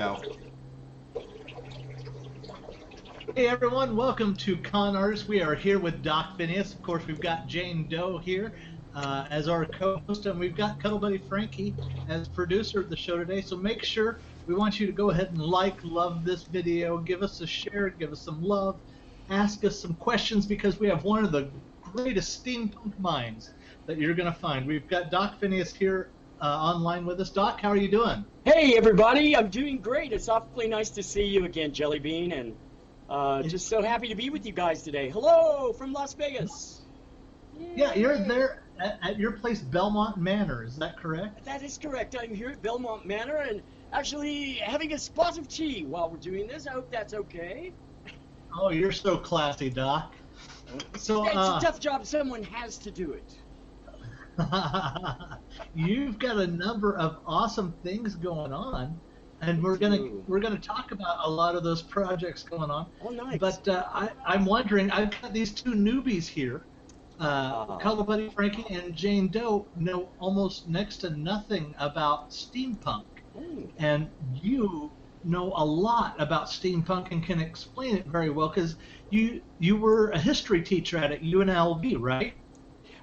Go. Hey everyone, welcome to Con Artists. We are here with Doc Phineas. Of course, we've got Jane Doe here as our co-host, and we've got Cuddle Buddy Frankie as producer of the show today. So make sure we want you to go ahead and love this video, give us a share, give us some love, ask us some questions because we have one of the greatest steampunk minds that you're going to find. We've got Doc Phineas here online with us. Doc, how are you doing? Hey everybody, I'm doing great. It's awfully nice to see you again, Jelly Bean, and just so happy to be with you guys today. Hello from Las Vegas. Yeah, you're there at your place, Belmont Manor. Is that correct? That is correct. I'm here at Belmont Manor and actually having a spot of tea while we're doing this. I hope that's okay. Oh, you're so classy, Doc. So it's a tough job. Someone has to do it. You've got a number of awesome things going on, and we're gonna talk about a lot of those projects going on. Oh, nice. But I'm wondering, I've got these two newbies here. Cuddle Buddy Frankie and Jane Doe know almost next to nothing about steampunk, and you know a lot about steampunk and can explain it very well because you were a history teacher at UNLV, right?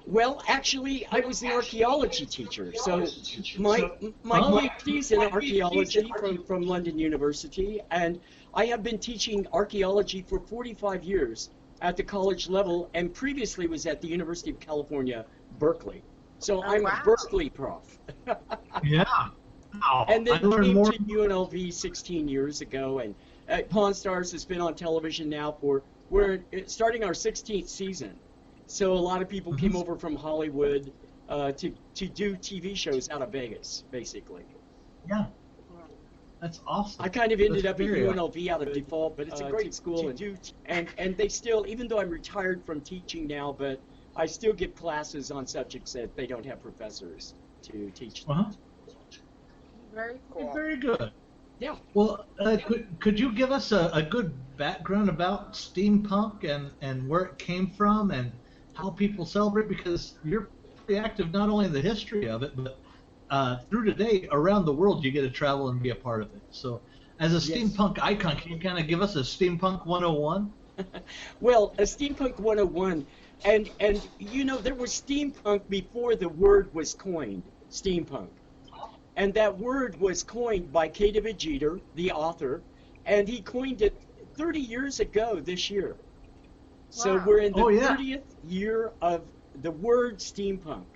Well, actually, I was an archaeology teacher. So my PhD's in archaeology from London University, and I have been teaching archaeology for 45 years at the college level, and previously was at the University of California, Berkeley. So I'm a Berkeley prof. Yeah. Wow. And then came to UNLV 16 years ago, and Pawn Stars has been on television now we're starting our 16th season. So a lot of people came over from Hollywood to do TV shows out of Vegas, basically. Yeah. That's awesome. I kind of ended up at UNLV out of default, but it's a great school. And they still, even though I'm retired from teaching now, but I still give classes on subjects that they don't have professors to teach them. Very cool. Very good. Yeah. Well, could you give us a good background about steampunk and where it came from and how people celebrate, because you're pretty active not only in the history of it, but through today around the world you get to travel and be a part of it. So as a steampunk icon, can you kind of give us a steampunk 101? Well, a steampunk 101, and you know, there was steampunk before the word was coined, steampunk. And that word was coined by K. David Jeter, the author, and he coined it 30 years ago this year. So we're in the 30th year of the word steampunk.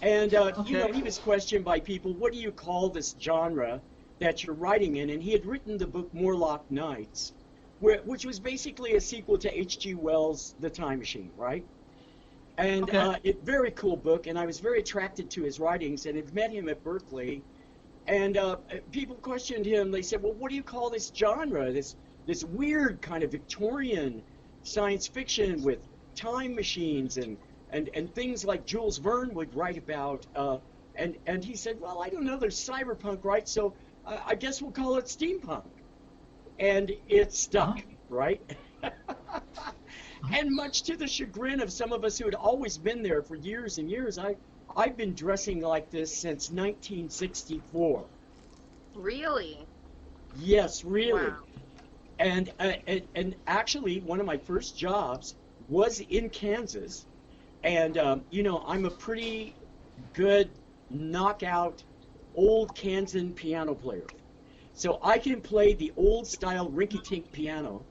And, you know, he was questioned by people, what do you call this genre that you're writing in? And he had written the book Morlock Nights, which was basically a sequel to H.G. Wells' The Time Machine, right? And very cool book, and I was very attracted to his writings, and had met him at Berkeley. And people questioned him. They said, well, what do you call this genre, this weird kind of Victorian science fiction with time machines and things like Jules Verne would write about, and he said, well, I don't know, there's cyberpunk, right? So I guess we'll call it steampunk. And it stuck, right? And much to the chagrin of some of us who had always been there for years and years, I've been dressing like this since 1964. Really? Yes, really. Wow. And actually, one of my first jobs was in Kansas, and you know, I'm a pretty good knockout old Kansan piano player, so I can play the old style rinky-tink piano,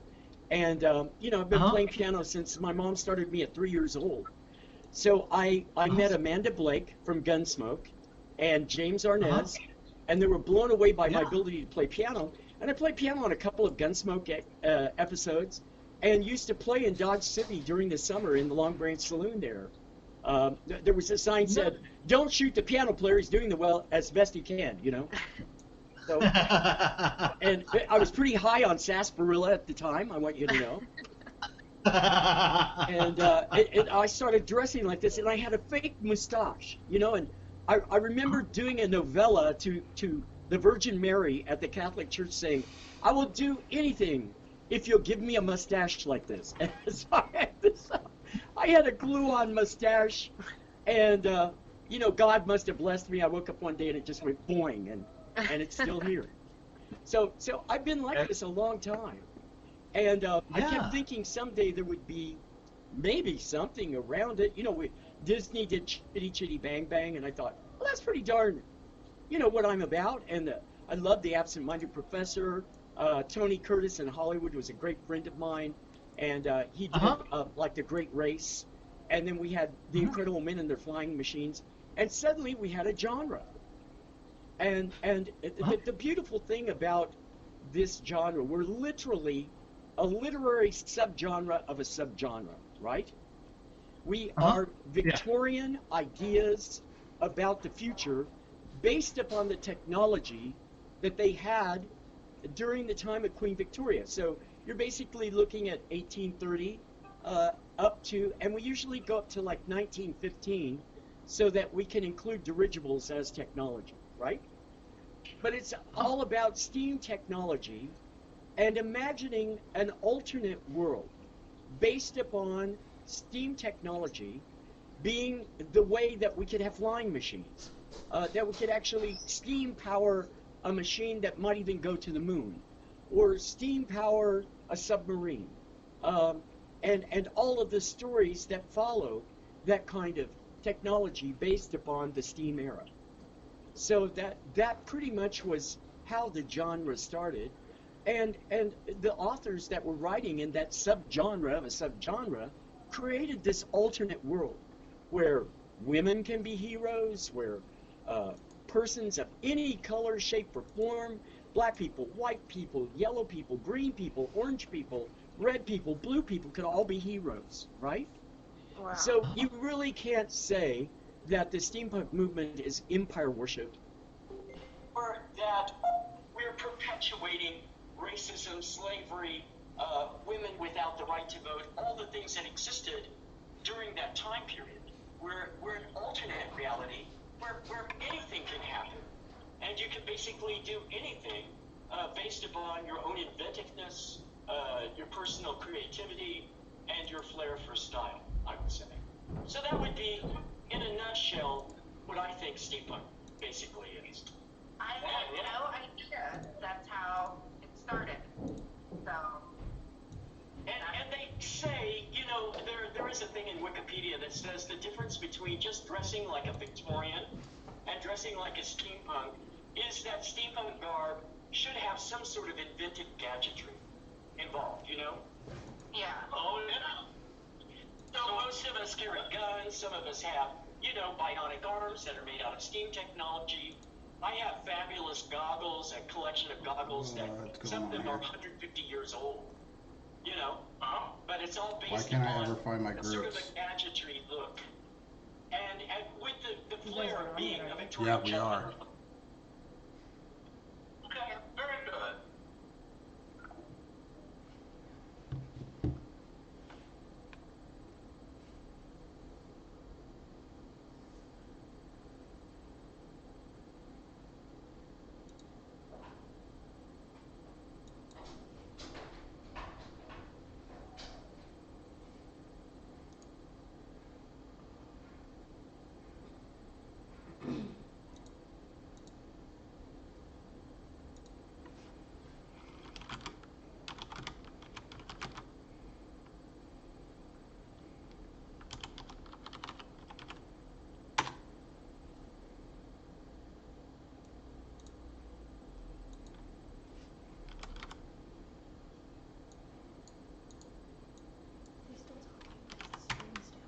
and you know, I've been playing piano since my mom started me at 3 years old. So I met Amanda Blake from Gunsmoke and James Arnaz, and they were blown away by my ability to play piano. And I played piano on a couple of Gunsmoke episodes, and used to play in Dodge City during the summer in the Long Branch Saloon there. There was a sign said, "Don't shoot the piano player; he's doing as best he can," you know. So, and I was pretty high on sarsaparilla at the time, I want you to know. And I started dressing like this, and I had a fake mustache, you know. And I remember doing a novella to the Virgin Mary at the Catholic Church saying, I will do anything if you'll give me a mustache like this. And so I had a glue-on mustache, and you know, God must have blessed me. I woke up one day and it just went boing, and it's still here. So I've been like this a long time, and I kept Yeah. thinking someday there would be maybe something around it. Disney did Chitty Chitty Bang Bang, and I thought, well, that's pretty darn, what I'm about. And I love The Absent-Minded Professor. Tony Curtis in Hollywood was a great friend of mine, and he did Uh-huh. like The Great Race, and then we had The Incredible Men and Their Flying Machines, and suddenly we had a genre. And Uh-huh. the beautiful thing about this genre, we're literally a literary subgenre of a subgenre, right? We Uh-huh. are Yeah. Victorian ideas about the future based upon the technology that they had during the time of Queen Victoria. So you're basically looking at 1830 up to, and we usually go up to like 1915 so that we can include dirigibles as technology, right? But it's Uh-huh. all about steam technology and imagining an alternate world based upon steam technology being the way that we could have flying machines, that we could actually steam power a machine that might even go to the moon, or steam power a submarine, um, and all of the stories that follow that kind of technology based upon the steam era. So that pretty much was how the genre started, and the authors that were writing in that subgenre of a subgenre created this alternate world where women can be heroes, where uh, persons of any color, shape, or form, black people, white people, yellow people, green people, orange people, red people, blue people, could all be heroes, right? Wow. So you really can't say that the steampunk movement is empire worship or that we're perpetuating racism, slavery, women without the right to vote, all the things that existed during that time period. We're an alternate reality where anything can happen. And you can basically do anything based upon your own inventiveness, your personal creativity, and your flair for style, I would say. So that would be, in a nutshell, what I think steampunk basically is. I had no idea that's how it started. So, And they say, there is a thing in Wikipedia that says the difference between just dressing like a Victorian and dressing like a steampunk is that steampunk garb should have some sort of invented gadgetry involved, yeah. Oh, yeah. So most of us carry guns, some of us have, bionic arms that are made out of steam technology. I have fabulous goggles, a collection of goggles that What's some going of on them are here? 150 years old, but it's all Why based can't I upon ever find my sort of groups? a gadgetry look. And with the You guys flair are of on being it, a aren't you? Victorian Yeah, we gentleman. are. Okay, very good. They still talking because the screen's down.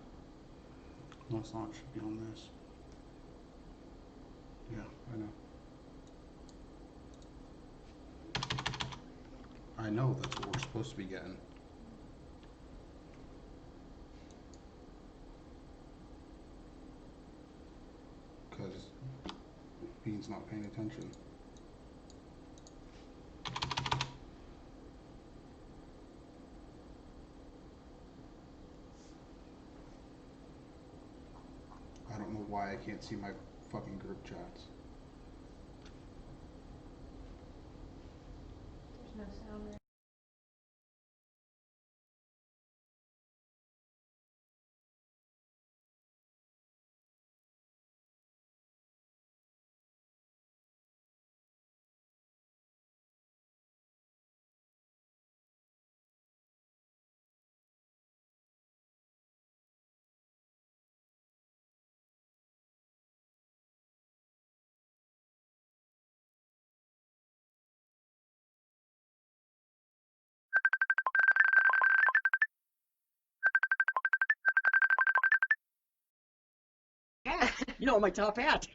No, it's not. It should be on this. Yeah, I know. I know that's what we're supposed to be getting. Because Bean's not paying attention. I don't know why I can't see my fucking group chats. There's no sound there. hat, my top hat.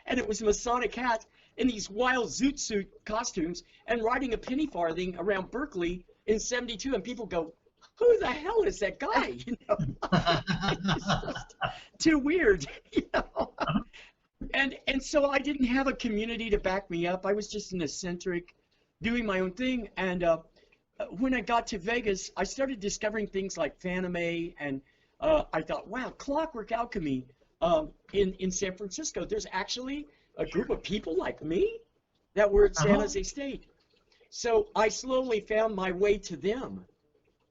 And it was a Masonic hat in these wild zoot suit costumes and riding a penny farthing around Berkeley in '72. And people go, who the hell is that guy? It's just too weird, And so I didn't have a community to back me up. I was just an eccentric, doing my own thing. And when I got to Vegas, I started discovering things like Fanime, and I thought, wow, Clockwork Alchemy in San Francisco. There's actually a group of people like me that were at San Jose State. So I slowly found my way to them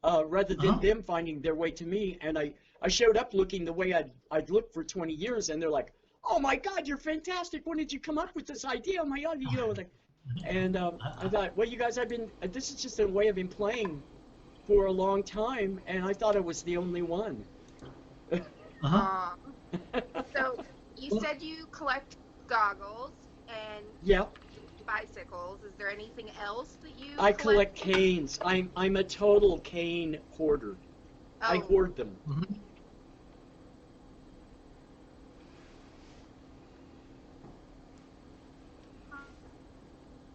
rather than them finding their way to me. And I showed up looking the way I'd looked for 20 years, and they're like, oh my God, you're fantastic. When did you come up with this idea? Oh my God, And I thought, well, you guys, this is just a way I've been playing for a long time, and I thought I was the only one. So you said you collect goggles and bicycles. Is there anything else that you I collect canes. I'm a total cane hoarder. I hoard them.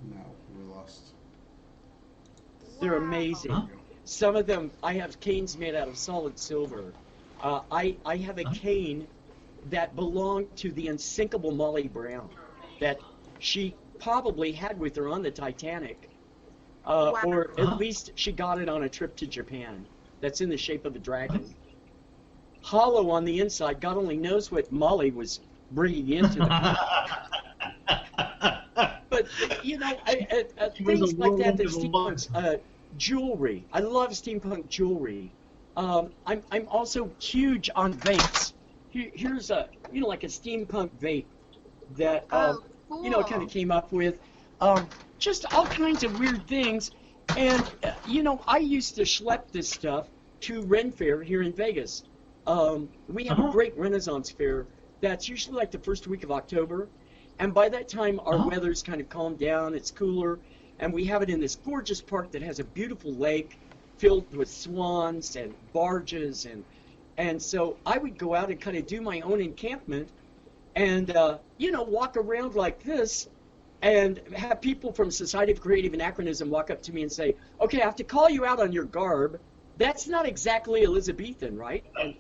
No, we lost. They're amazing. Some of them, I have canes made out of solid silver. I have a cane that belonged to the unsinkable Molly Brown that she probably had with her on the Titanic. Or at least she got it on a trip to Japan. That's in the shape of a dragon. Hollow on the inside. God only knows what Molly was bringing into the But, things like that, steampunk jewelry. I love steampunk jewelry. I'm also huge on vapes. Here's like a steampunk vape that, cool. kind of came up with. Just all kinds of weird things. And, I used to schlep this stuff to Ren Fair here in Vegas. We have a great Renaissance fair that's usually like the first week of October. And by that time, our weather's kind of calmed down, it's cooler, and we have it in this gorgeous park that has a beautiful lake filled with swans and barges. And so I would go out and kind of do my own encampment and, walk around like this and have people from Society of Creative Anachronism walk up to me and say, okay, I have to call you out on your garb. That's not exactly Elizabethan, right? And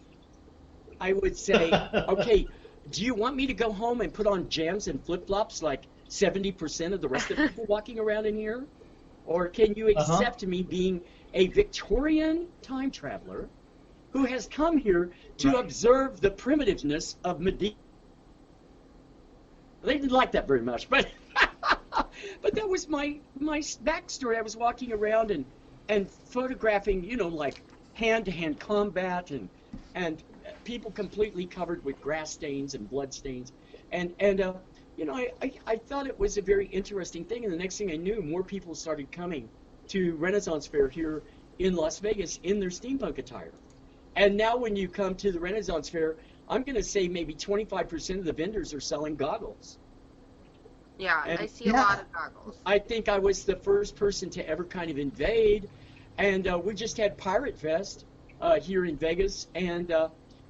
I would say, okay, do you want me to go home and put on jams and flip-flops like 70% of the rest of the people walking around in here? Or can you accept me being a Victorian time traveler who has come here to observe the primitiveness of medieval? They didn't like that very much, but but that was my backstory. I was walking around and photographing, like hand-to-hand combat and people completely covered with grass stains and blood stains, and I thought it was a very interesting thing. And the next thing I knew, more people started coming to Renaissance Fair here in Las Vegas in their steampunk attire. And now when you come to the Renaissance Fair, I'm going to say maybe 25% of the vendors are selling goggles. Yeah, I see a lot of goggles. I think I was the first person to ever kind of invade, and we just had Pirate Fest here in Vegas, and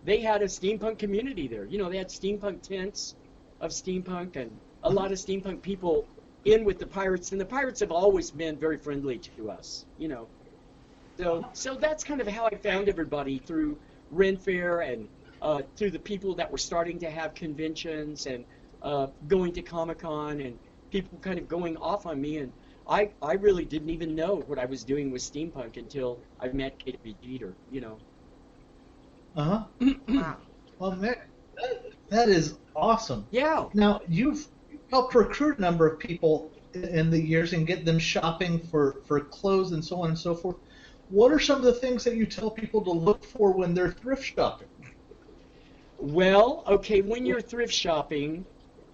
they had a steampunk community there. They had steampunk tents of steampunk and a lot of steampunk people in with the pirates, and the pirates have always been very friendly to us, So that's kind of how I found everybody, through Ren Fair and through the people that were starting to have conventions and going to Comic-Con, and people kind of going off on me. And I really didn't even know what I was doing with steampunk until I met K.W. Jeter, Wow. Well, Mick, that is awesome. Yeah. Now, you've helped recruit a number of people in the years and get them shopping for clothes and so on and so forth. What are some of the things that you tell people to look for when they're thrift shopping? Well, okay, when you're thrift shopping,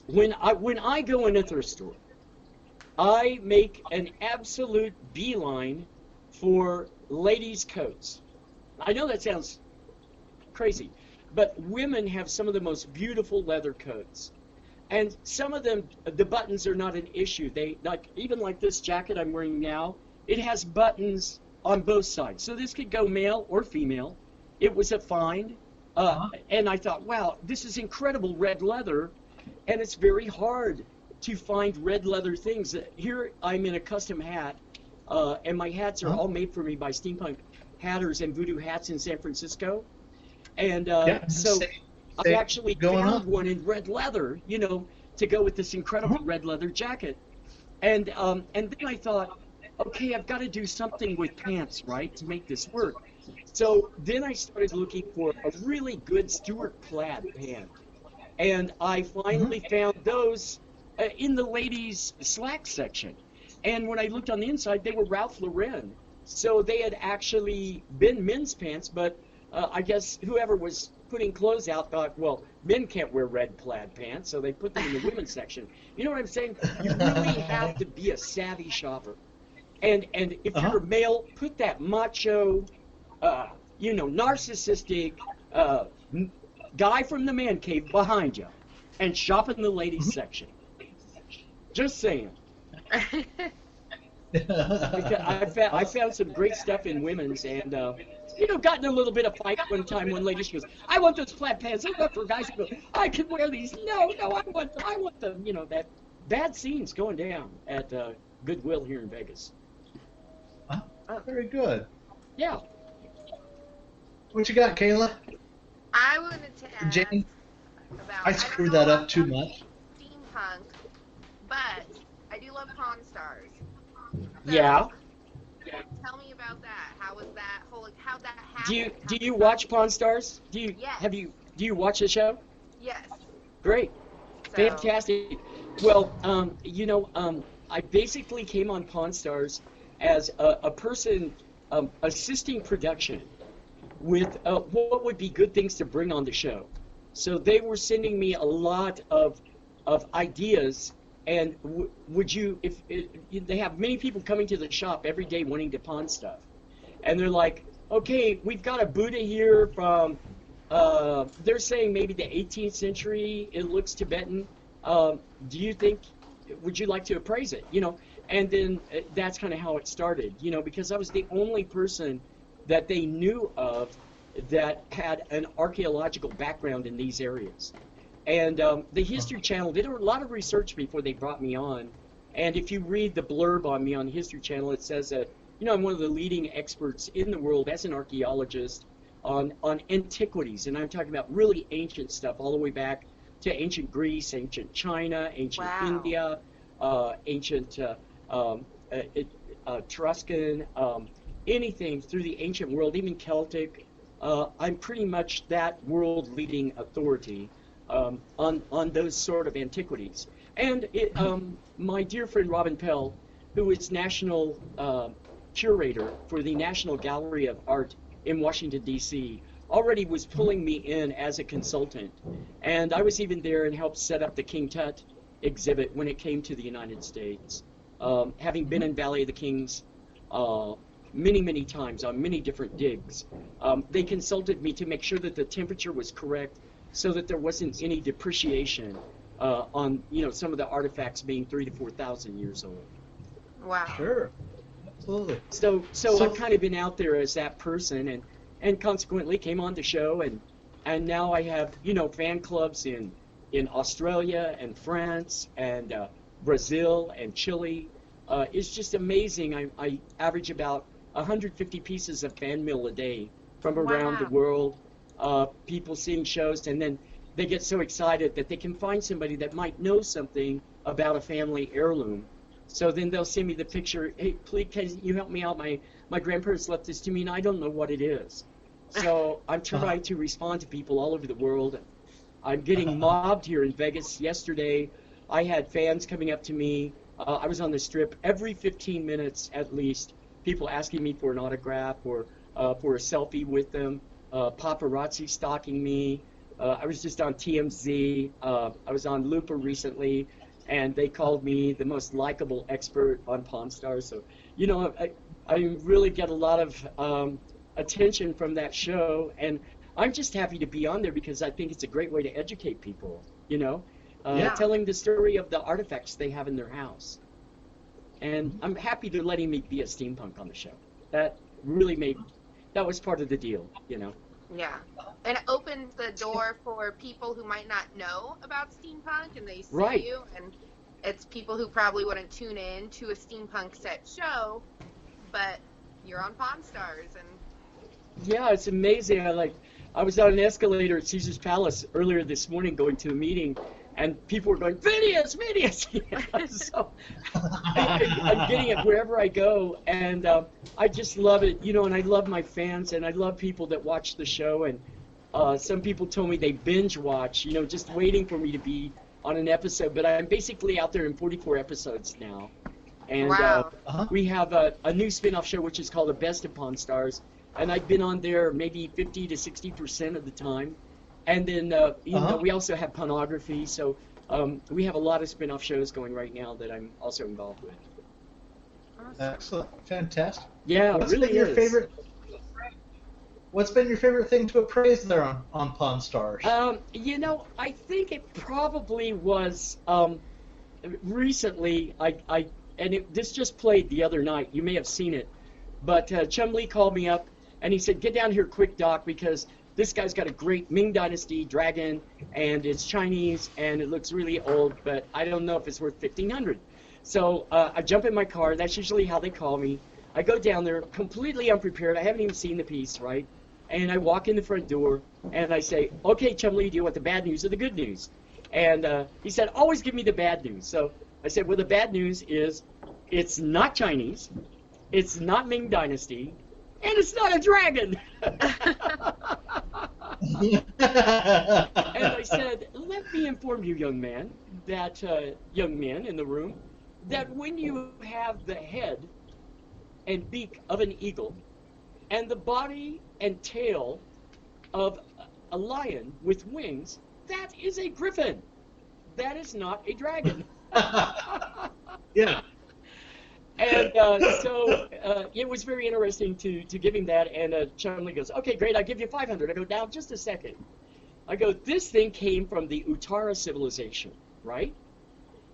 when I go in a thrift store, I make an absolute beeline for ladies' coats. I know that sounds crazy, but women have some of the most beautiful leather coats. And some of them, the buttons are not an issue. They, even like this jacket I'm wearing now, it has buttons on both sides. So this could go male or female. It was a find. And I thought, wow, this is incredible red leather, and it's very hard to find red leather things. Here I'm in a custom hat, and my hats are all made for me by steampunk hatters and voodoo hats in San Francisco. And so I actually found one in red leather, you know, to go with this incredible red leather jacket. And then I thought, okay, I've got to do something with pants, right, to make this work. So then I started looking for a really good Stuart plaid pant. And I finally found those in the ladies' slack section. And when I looked on the inside, they were Ralph Lauren. So they had actually been men's pants, but I guess whoever was putting clothes out thought, well, men can't wear red plaid pants, so they put them in the women's section. You know what I'm saying? You really have to be a savvy shopper. And if you're a male, put that macho, you know, narcissistic guy from the man cave behind you and shop in the ladies section. Just saying. I found some great stuff in women's, and you know, got in a little bit of fight one time. One lady, she goes, "I want those plaid pants. They're not for guys." I go, "I can wear these." No, I want them. You know, that bad scenes going down at Goodwill here in Vegas. Very good. Yeah. What you got, Kayla? I wanted to ask Jane? about. I screwed that up too much. Steampunk, but I do love Pawn Stars. So, Yeah. Tell me about that. How was that whole? How that happened? Do you watch Pawn Stars? Yes. Do you watch the show? Yes. Great. So, Fantastic. Well, you know, I basically came on Pawn Stars as a person assisting production with what would be good things to bring on the show. So they were sending me a lot of ideas, and would you, if they have many people coming to the shop every day wanting to pawn stuff, and they're like, okay, we've got a Buddha here from, they're saying maybe the 18th century, it looks Tibetan. Do you think, would you like to appraise it? You know, and then that's kind of how it started, you know, because I was the only person that they knew of that had an archaeological background in these areas. And the History Channel did a lot of research before they brought me on. And if you read the blurb on me on the History Channel, it says that, you know, I'm one of the leading experts in the world as an archaeologist on antiquities. And I'm talking about really ancient stuff, all the way back to ancient Greece, ancient China, ancient India, ancient Etruscan, anything through the ancient world, even Celtic. I'm pretty much that world-leading authority on those sort of antiquities. And my dear friend Robin Pell, who is national curator for the National Gallery of Art in Washington, D.C., already was pulling me in as a consultant. And I was even there and helped set up the King Tut exhibit when it came to the United States. Having been in Valley of the Kings many, many times on many different digs, they consulted me to make sure that the temperature was correct so that there wasn't any depreciation on, you know, some of the artifacts being 3,000 to 4,000 years old. Wow. Sure. Absolutely. So I've kind of been out there as that person, and consequently came on the show, and now I have, you know, fan clubs in Australia and France and Brazil and Chile. It's just amazing. I average about 150 pieces of fan mail a day from around the world, people seeing shows, and then they get so excited that they can find somebody that might know something about a family heirloom. So then they'll send me the picture, hey, please, can you help me out? My grandparents left this to me, and I don't know what it is. So I'm trying to respond to people all over the world. I'm getting mobbed here in Vegas. Yesterday, I had fans coming up to me. I was on the Strip every 15 minutes at least, people asking me for an autograph or for a selfie with them, paparazzi stalking me. I was just on TMZ. I was on Looper recently, and they called me the most likable expert on Pawn Stars. So, you know, I really get a lot of attention from that show, and I'm just happy to be on there because I think it's a great way to educate people, you know, telling the story of the artifacts they have in their house. And I'm happy to letting me be a steampunk on the show. That really that was part of the deal, you know. Yeah. And it opens the door for people who might not know about steampunk, and they see you, and it's people who probably wouldn't tune in to a steampunk set show, but you're on Pawn Stars, and Yeah, it's amazing. I was on an escalator at Caesar's Palace earlier this morning going to a meeting, and people were going, Phineas, Phineas! So I'm getting it wherever I go, and I just love it, and I love my fans, and I love people that watch the show, and some people told me they binge watch, just waiting for me to be on an episode, but I'm basically out there in 44 episodes now. And wow. We have a new spin-off show which is called The Best of Pawn Stars, and I've been on there maybe 50 to 60% of the time. And then we also have pornography, so we have a lot of spin-off shows going right now that I'm also involved with. Awesome. Excellent, fantastic. Yeah, What's it really been your is. favorite? What's been your favorite thing to appraise there on Pawn Stars? I think it probably was recently. This just played the other night. You may have seen it, but Chum Lee called me up and he said, "Get down here quick, Doc, because this guy's got a great Ming Dynasty dragon, and it's Chinese, and it looks really old, but I don't know if it's worth $1,500." So I jump in my car. That's usually how they call me. I go down there completely unprepared. I haven't even seen the piece, right? And I walk in the front door, and I say, "Okay, Chum Lee, do you want the bad news or the good news?" And he said, "Always give me the bad news." So I said, "Well, the bad news is it's not Chinese, it's not Ming Dynasty, and it's not a dragon." And I said, "Let me inform you, young man, that young men in the room, that when you have the head and beak of an eagle and the body and tail of a lion with wings, that is a griffin. That is not a dragon." Yeah. And so it was very interesting to give him that, and Chumley goes, "Okay, great, I'll give you 500. I go, "Now, just a second." I go, "This thing came from the Uttara civilization, right?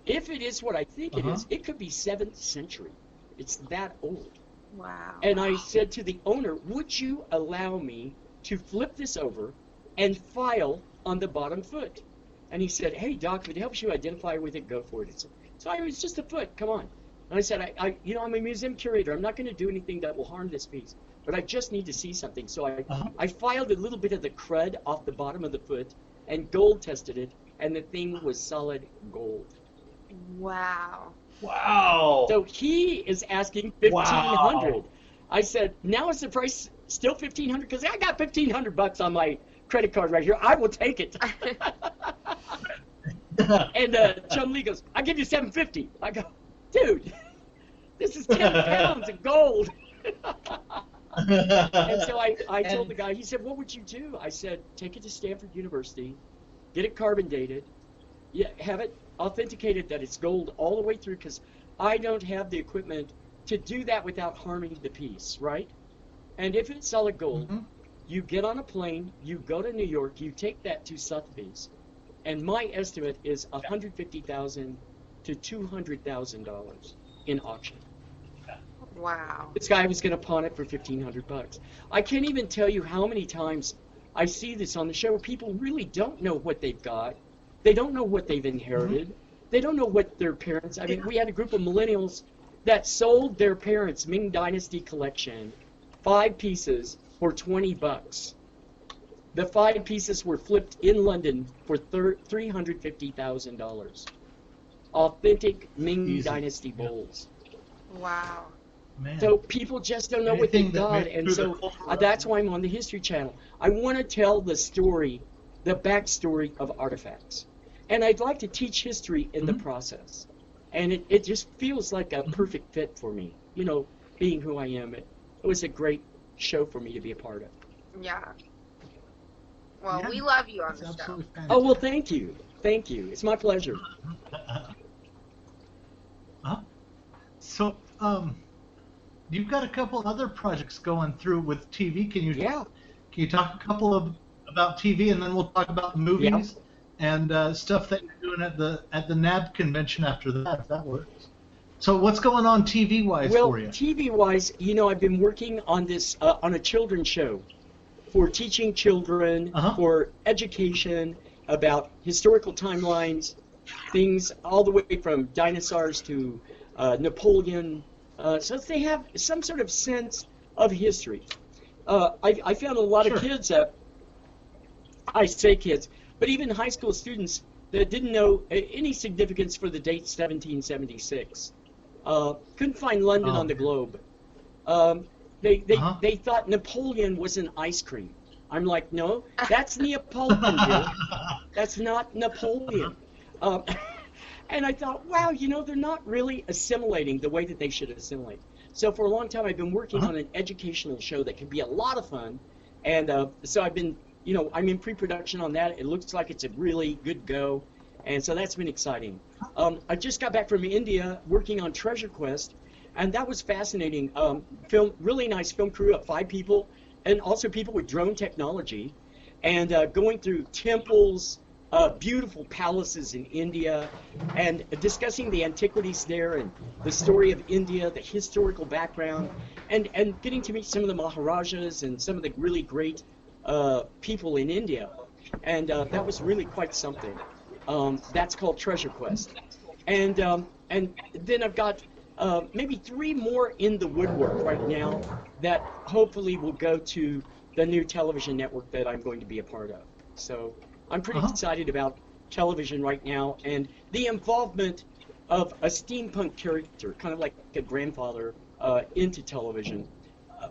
If it is what I think it is, it could be 7th century. It's that old." Wow. And I said to the owner, "Would you allow me to flip this over and file on the bottom foot?" And he said, "Hey, Doc, if it helps you identify with it, go for it." So I was just a foot, come on. And I said, I'm a museum curator. I'm not going to do anything that will harm this piece, but I just need to see something. So I filed a little bit of the crud off the bottom of the foot and gold tested it, and the thing was solid gold. Wow. Wow. So he is asking $1,500. Wow. I said, "Now is the price still $1,500? Because I got $1,500 on my credit card right here. I will take it." And Chum Lee goes, "I'll give you $750. I go, "Dude, this is 10 pounds of gold." And so I told the guy, he said, "What would you do?" I said, "Take it to Stanford University, get it carbon dated, have it authenticated that it's gold all the way through, because I don't have the equipment to do that without harming the piece, right? And if it's solid gold, you get on a plane, you go to New York, you take that to Sotheby's, and my estimate is $150,000 to $200,000 in auction." Wow. This guy was going to pawn it for $1,500. I can't even tell you how many times I see this on the show. People really don't know what they've got. They don't know what they've inherited. They don't know what their parents. I mean, we had a group of millennials that sold their parents' Ming Dynasty collection, 5 pieces for $20. The 5 pieces were flipped in London for $350,000. Authentic Ming Dynasty bowls. Wow. Man. So people just don't know what they've got, and so that's why I'm on the History Channel. I want to tell the story, the backstory of artifacts, and I'd like to teach history in the process. And it just feels like a perfect fit for me, being who I am. It was a great show for me to be a part of. Yeah. Well, we love you on the show. Fantastic. Oh, well, thank you. Thank you. It's my pleasure. So, you've got a couple other projects going through with TV. Can you talk a couple about TV, and then we'll talk about movies and stuff that you're doing at the NAB convention after that, if that works. So what's going on TV-wise for you? Well, TV-wise, I've been working on this on a children's show for teaching children, for education about historical timelines, things all the way from dinosaurs to Napoleon, so that they have some sort of sense of history. I found a lot of kids, I say kids, but even high school students that didn't know any significance for the date 1776. Couldn't find London on the globe. They thought Napoleon was an ice cream. I'm like, no, that's Neapolitan, dear. That's not Napoleon. And I thought, wow, you know, they're not really assimilating the way that they should assimilate. So for a long time, I've been working on an educational show that can be a lot of fun. And so I've been, you know, I'm in pre-production on that. It looks like it's a really good go. And so that's been exciting. I just got back from India working on Treasure Quest. And that was fascinating. Really nice film crew of 5 people, and also people with drone technology, and going through temples, beautiful palaces in India, and discussing the antiquities there and the story of India, the historical background, and getting to meet some of the Maharajas and some of the really great people in India. And that was really quite something. That's called Treasure Quest. And then I've got maybe 3 more in the woodwork right now that hopefully will go to the new television network that I'm going to be a part of. So I'm pretty excited about television right now, and the involvement of a steampunk character, kind of like a grandfather, into television.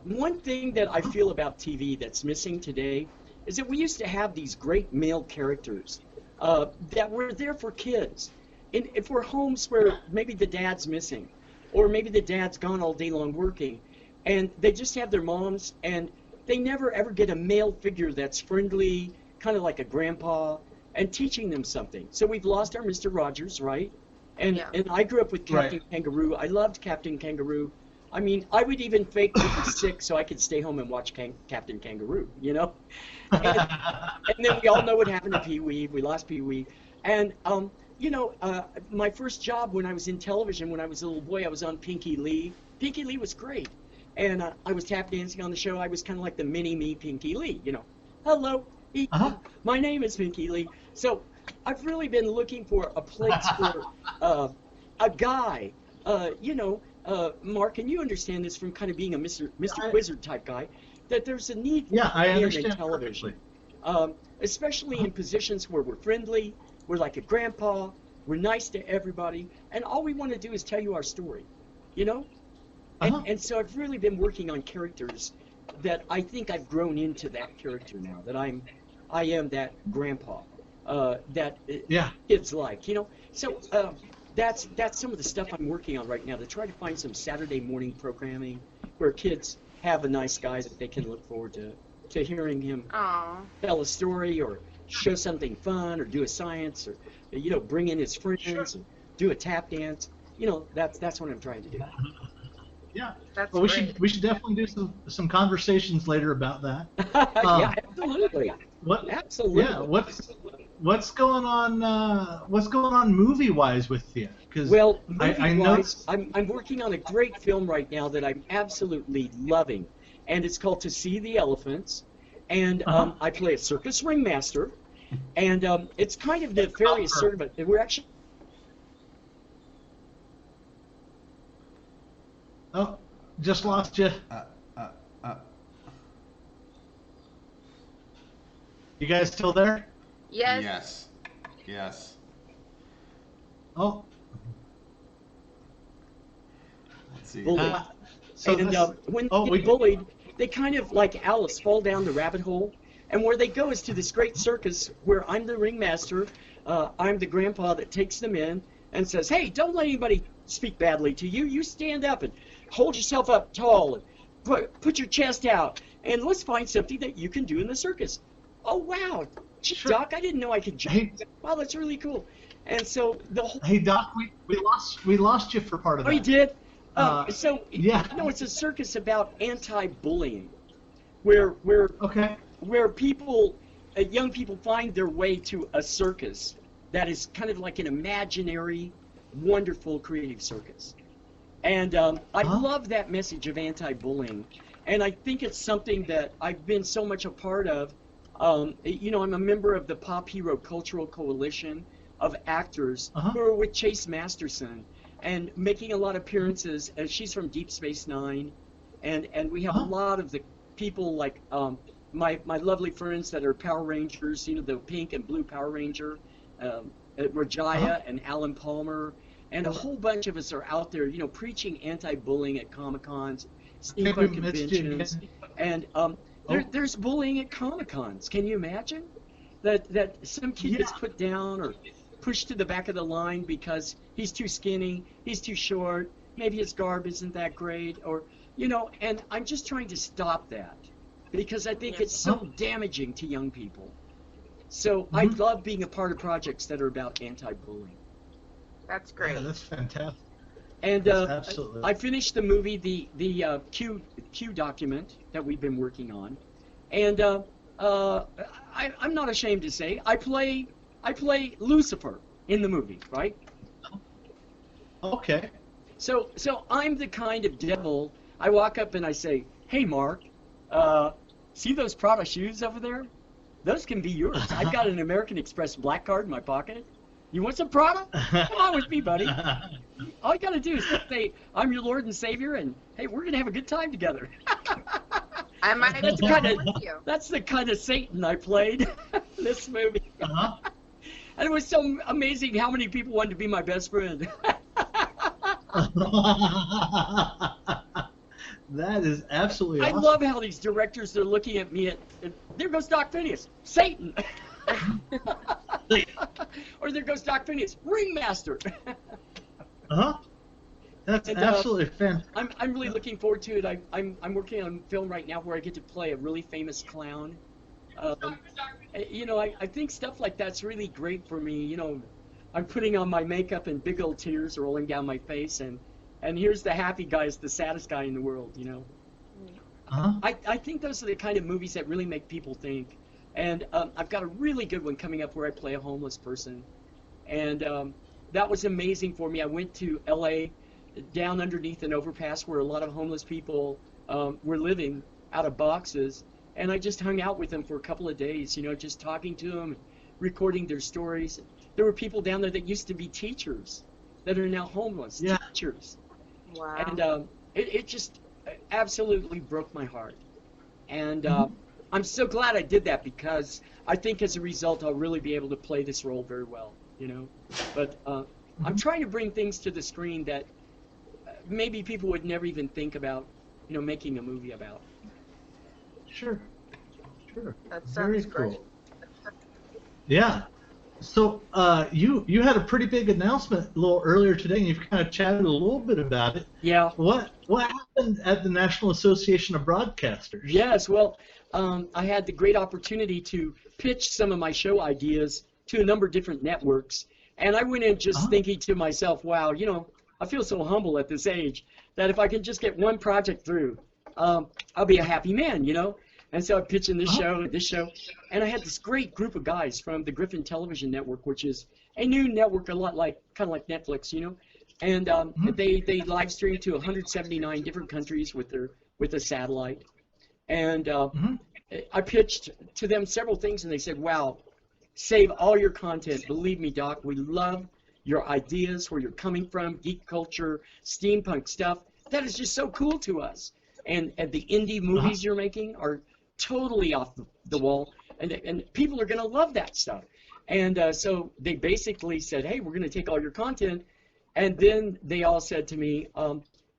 One thing that I feel about TV that's missing today is that we used to have these great male characters that were there for kids. And if we're homes where maybe the dad's missing, or maybe the dad's gone all day long working, and they just have their moms, and they never ever get a male figure that's friendly, kind of like a grandpa, and teaching them something. So we've lost our Mr. Rogers, right? And I grew up with Captain Kangaroo. I loved Captain Kangaroo. I mean, I would even fake to be sick so I could stay home and watch Captain Kangaroo, you know? And then we all know what happened to Pee-wee. We lost Pee-wee. And you know, my first job when I was in television, when I was a little boy, I was on Pinky Lee. Pinky Lee was great. And I was tap dancing on the show. I was kind of like the mini-me Pinky Lee, you know. Hello, my name is Pinky Lee. So I've really been looking for a place for a guy, you know, Mark, and you understand this from kind of being a Mr. Wizard type guy, that there's a need for him in television. Especially in positions where we're friendly, we're like a grandpa, we're nice to everybody, and all we want to do is tell you our story, you know? And so I've really been working on characters that I think I've grown into that character now, that I am that grandpa that kids like, you know? So that's some of the stuff I'm working on right now, to try to find some Saturday morning programming where kids have a nice guy that they can look forward to hearing him tell a story, or show something fun, or do a science, or, you know, bring in his friends, and do a tap dance. You know, that's what I'm trying to do. Yeah, That's well, great. we should definitely do some conversations later about that. Yeah, absolutely. Absolutely. Yeah, what's going on movie wise with you? Because I know I'm working on a great film right now that I'm absolutely loving, and it's called To See the Elephants, and I play a circus ringmaster, and it's kind of nefarious sort of we're actually. Oh, just lost you. You guys still there? Yes. Yes. Oh. Let's see. When they get bullied, they kind of, like Alice, fall down the rabbit hole. And where they go is to this great circus where I'm the ringmaster. I'm the grandpa that takes them in and says, hey, don't let anybody speak badly to you. You stand up and hold yourself up tall and put your chest out. And let's find something that you can do in the circus. Oh, wow. Gee, Doc, I didn't know I could jump. Hey, wow, that's really cool. And so the whole... Hey, Doc, we lost you for part of that. Oh, you did? Yeah. No, it's a circus about anti-bullying, where people, young people find their way to a circus that is kind of like an imaginary, wonderful, creative circus. And I love that message of anti-bullying. And I think it's something that I've been so much a part of. You know, I'm a member of the Pop Hero Cultural Coalition of actors who are with Chase Masterson and making a lot of appearances. And she's from Deep Space Nine, and we have a lot of the people like my lovely friends that are Power Rangers. You know, the pink and blue Power Ranger, Rajaya and Alan Palmer, and a whole bunch of us are out there, you know, preaching anti-bullying at Comic-Cons, steampunk conventions, and there's bullying at Comic-Cons. Can you imagine that some kid gets put down or pushed to the back of the line because he's too skinny, he's too short, maybe his garb isn't that great, or, you know, and I'm just trying to stop that because I think it's so damaging to young people. So I love being a part of projects that are about anti-bullying. That's great. Yeah, that's fantastic. And absolutely. I finished the movie, the Q document that we've been working on, and I'm not ashamed to say I play Lucifer in the movie, right? Okay. So I'm the kind of devil. I walk up and I say, "Hey, Mark, see those Prada shoes over there? Those can be yours. I've got an American Express black card in my pocket. You want some Prada? Come on with me, buddy. All you got to do is say, I'm your Lord and Savior, and hey, we're going to have a good time together." I might have to go with you. That's the kind of Satan I played in this movie. And it was so amazing how many people wanted to be my best friend. That is absolutely I awesome. love how these directors are looking at me there goes Doc Phineas, Satan. Or there goes Doc Phineas, Ringmaster. That's And, absolutely fantastic. I'm really looking forward to it. I'm working on a film right now where I get to play a really famous clown. You know, I think stuff like that's really great for me. You know, I'm putting on my makeup and big old tears are rolling down my face, and here's the happy guy is the saddest guy in the world, you know. I think those are the kind of movies that really make people think. And I've got a really good one coming up where I play a homeless person. And that was amazing for me. I went to L.A., down underneath an overpass where a lot of homeless people were living out of boxes. And I just hung out with them for a couple of days, you know, just talking to them, recording their stories. There were people down there that used to be teachers that are now homeless, teachers. Wow. And it just absolutely broke my heart. And I'm so glad I did that because I think as a result I'll really be able to play this role very well, you know. But I'm trying to bring things to the screen that maybe people would never even think about, you know, making a movie about. Sure. That Very sounds great. cool. Yeah. So you had a pretty big announcement a little earlier today, and you've kind of chatted a little bit about it. Yeah. What happened at the National Association of Broadcasters? Yes, well, I had the great opportunity to pitch some of my show ideas to a number of different networks, and I went in just thinking to myself, wow, you know, I feel so humble at this age that if I can just get one project through, I'll be a happy man, you know. And so I pitched in this show, and I had this great group of guys from the Griffin Television Network, which is a new network, a lot like kind of like Netflix, you know. And they live stream to 179 different countries with a satellite. And I pitched to them several things, and they said, "Wow, save all your content. Believe me, Doc, we love your ideas, where you're coming from, geek culture, steampunk stuff. That is just so cool to us. And the indie movies you're making are totally off the wall, and people are going to love that stuff." And so they basically said, "Hey, we're going to take all your content," and then they all said to me,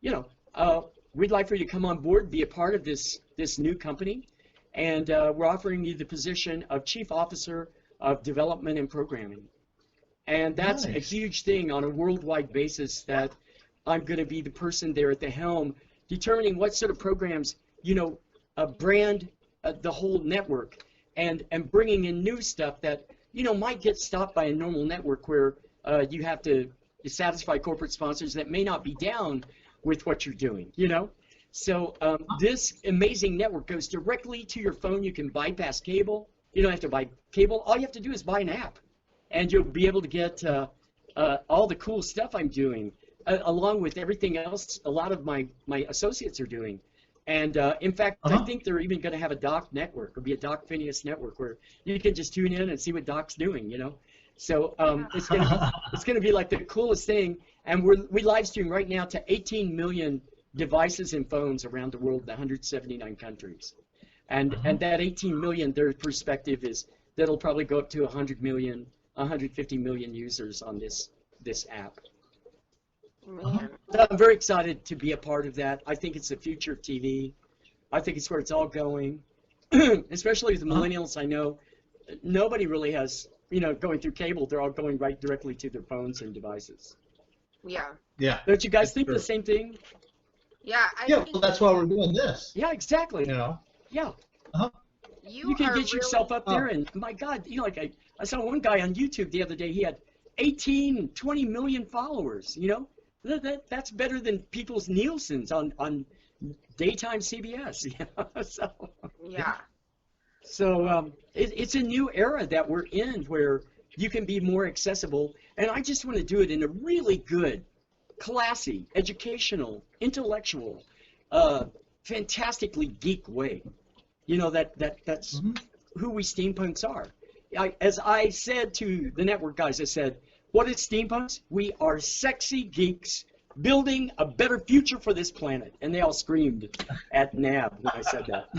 you know, "We'd like for you to come on board, be a part of this new company, and we're offering you the position of Chief Officer of Development and Programming." And that's a huge thing on a worldwide basis, that I'm going to be the person there at the helm determining what sort of programs, you know, brand the whole network, and bringing in new stuff that, you know, might get stopped by a normal network where you have to satisfy corporate sponsors that may not be down with what you're doing, you know. So this amazing network goes directly to your phone. You can bypass cable. You don't have to buy cable. All you have to do is buy an app, and you'll be able to get all the cool stuff I'm doing, along with everything else a lot of my associates are doing. And in fact, I think they're even going to have a Doc network. It'll be a Doc Phineas network where you can just tune in and see what Doc's doing, you know. So it's going to be like the coolest thing. And we live stream right now to 18 million devices and phones around the world in 179 countries. And that 18 million, their perspective is that'll probably go up to 100 million, 150 million users on this app. Man. So I'm very excited to be a part of that. I think it's the future of TV. I think it's where it's all going, especially with the millennials. I know nobody really has, you know, going through cable. They're all going right directly to their phones and devices. Yeah. Yeah. Don't you guys think the same thing? Yeah. Yeah, well, that's why we're doing this. Yeah, exactly. You know. Yeah. You can are get yourself really... up there, and my God, you know, like I saw one guy on YouTube the other day. He had 18, 20 million followers. You know, that's better than people's Nielsen's on daytime CBS. You know? So Yeah. So it's a new era that we're in where you can be more accessible, and I just want to do it in a really good, classy, educational, intellectual, fantastically geek way. You know, that's who we steampunks are. As I said to the network guys, I said, what is steampunks? We are sexy geeks building a better future for this planet. And they all screamed at NAB when I said that.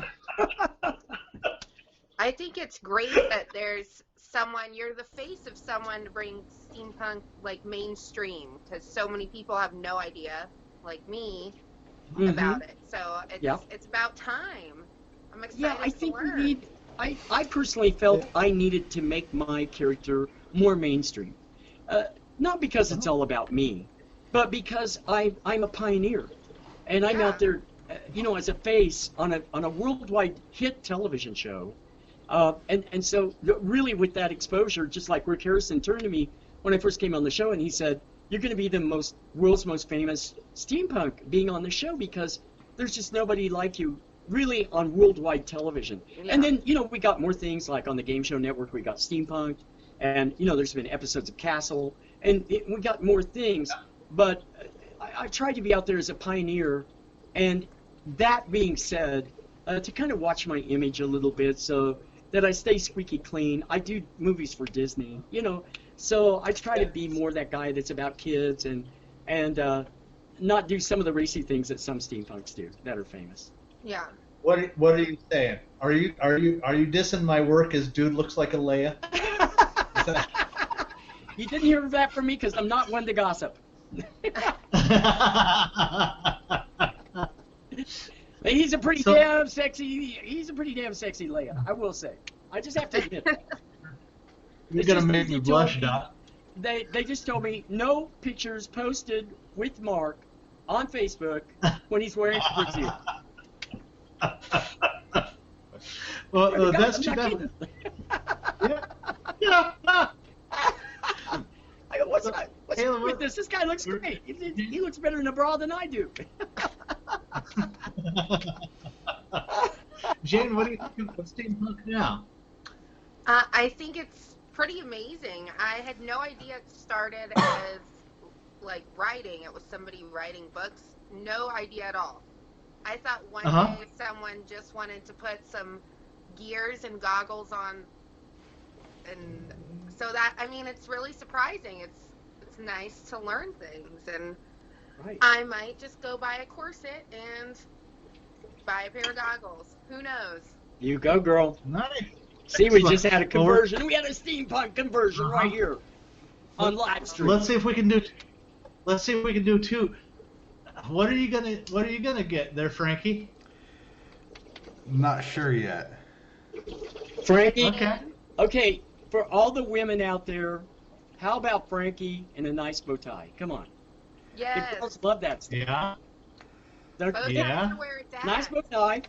I think it's great that there's someone, you're the face of someone to bring steampunk like mainstream, because so many people have no idea, like me, about it. So it's about time. I'm excited. Yeah, I think we need. I personally felt I needed to make my character more mainstream, not because it's all about me, but because I'm a pioneer, and I'm out there, you know, as a face on a worldwide hit television show. And so really with that exposure, just like Rick Harrison turned to me when I first came on the show and he said, you're going to be the world's most famous steampunk being on the show because there's just nobody like you really on worldwide television. Yeah. And then, you know, we got more things like on the Game Show Network, we got steampunk, and, you know, there's been episodes of Castle, and we got more things, but I tried to be out there as a pioneer, and that being said, to kind of watch my image a little bit so that I stay squeaky clean. I do movies for Disney, you know, so I try to be more that guy that's about kids and not do some of the racy things that some steampunks do that are famous. Yeah. What are you saying? Are you dissing my work as dude looks like a Leia? You didn't hear that from me because I'm not one to gossip. He's a pretty damn sexy Leia, I will say. I just have to admit it. You're gonna make me blush, Doc. They just told me no pictures posted with Mark on Facebook when he's wearing a suit. Well, that's too bad. Yeah. I go, what's with this? This guy looks great. He looks better in a bra than I do. Jane, what do you think of steampunk now? I think it's pretty amazing. I had no idea it started as like writing. It was somebody writing books. No idea at all. I thought one day someone just wanted to put some gears and goggles on, and so that, I mean, it's really surprising. It's nice to learn things, and I might just go buy a corset and buy a pair of goggles. Who knows? You go, girl. Nice. See, we just had a conversion. We had a steampunk conversion right here on live stream. Let's see if we can do two. What are you gonna get there, Frankie? Not sure yet. Frankie? Okay. Okay, for all the women out there, how about Frankie in a nice bow tie? Come on. Yes. The girls love that stuff. Yeah. Yeah. Where it's at. Nice bow tie.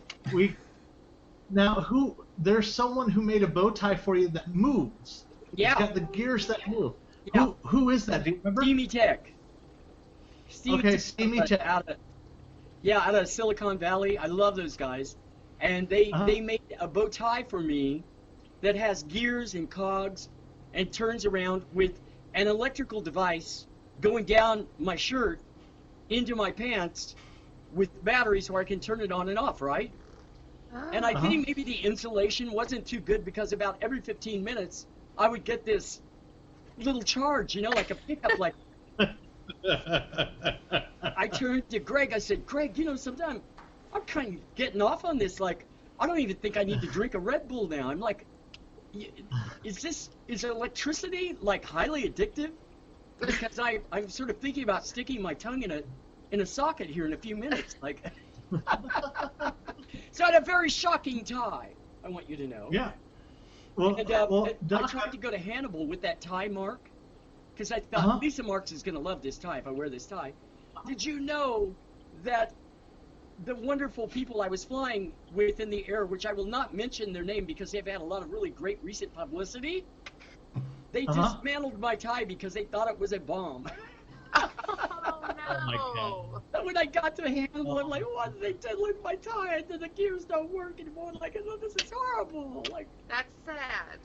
There's someone who made a bow tie for you that moves. Yeah. It's got the gears that move. Yeah. Who is that? Do you remember? Steamy Tech. Steamy Tech. Out of Silicon Valley. I love those guys. And they made a bow tie for me that has gears and cogs and turns around with an electrical device going down my shirt into my pants with batteries where I can turn it on and off, right? And I think maybe the insulation wasn't too good because about every 15 minutes I would get this little charge, you know, like a pickup, like. I turned to Greg. I said, Greg, you know, sometimes I'm kind of getting off on this. Like, I don't even think I need to drink a Red Bull now. I'm like, is electricity like highly addictive? Because I'm sort of thinking about sticking my tongue in a socket here in a few minutes. Like, so I had a very shocking tie. I want you to know. Yeah. Well, and, I tried to go to Hannibal with that tie, Mark, because I thought Lisa Marks is going to love this tie if I wear this tie. Did you know that the wonderful people I was flying with in the air, which I will not mention their name because they've had a lot of really great recent publicity, they dismantled my tie because they thought it was a bomb. Oh, no. Oh, my God. When I got to Hannibal, I'm like, what? They did with my tie, and then the gears don't work anymore. Like, oh, this is horrible. Like, That's sad.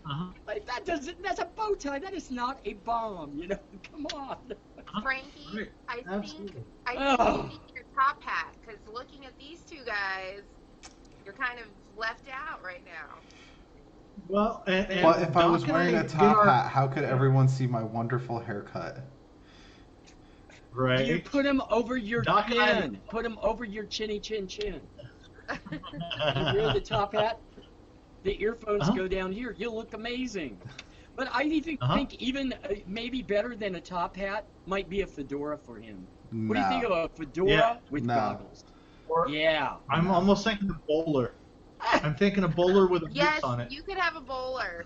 like that's a bow tie. That is not a bomb, you know? Come on. Frankie, I think Absolutely. you need your top hat, because looking at these two guys, you're kind of left out right now. Well, and Well, if I was Doc and wearing I a did top our- hat, how could everyone see my wonderful haircut? Right. You put them over your Doc and I- chin. Put them over your chinny chin chin. You wear the top hat, the earphones go down here. You'll look amazing. But I even think even maybe better than a top hat might be a fedora for him. What do you think of a fedora with goggles? Yeah. I'm almost thinking of bowler. I'm thinking of bowler with a Yes, boots on it. you could have a bowler.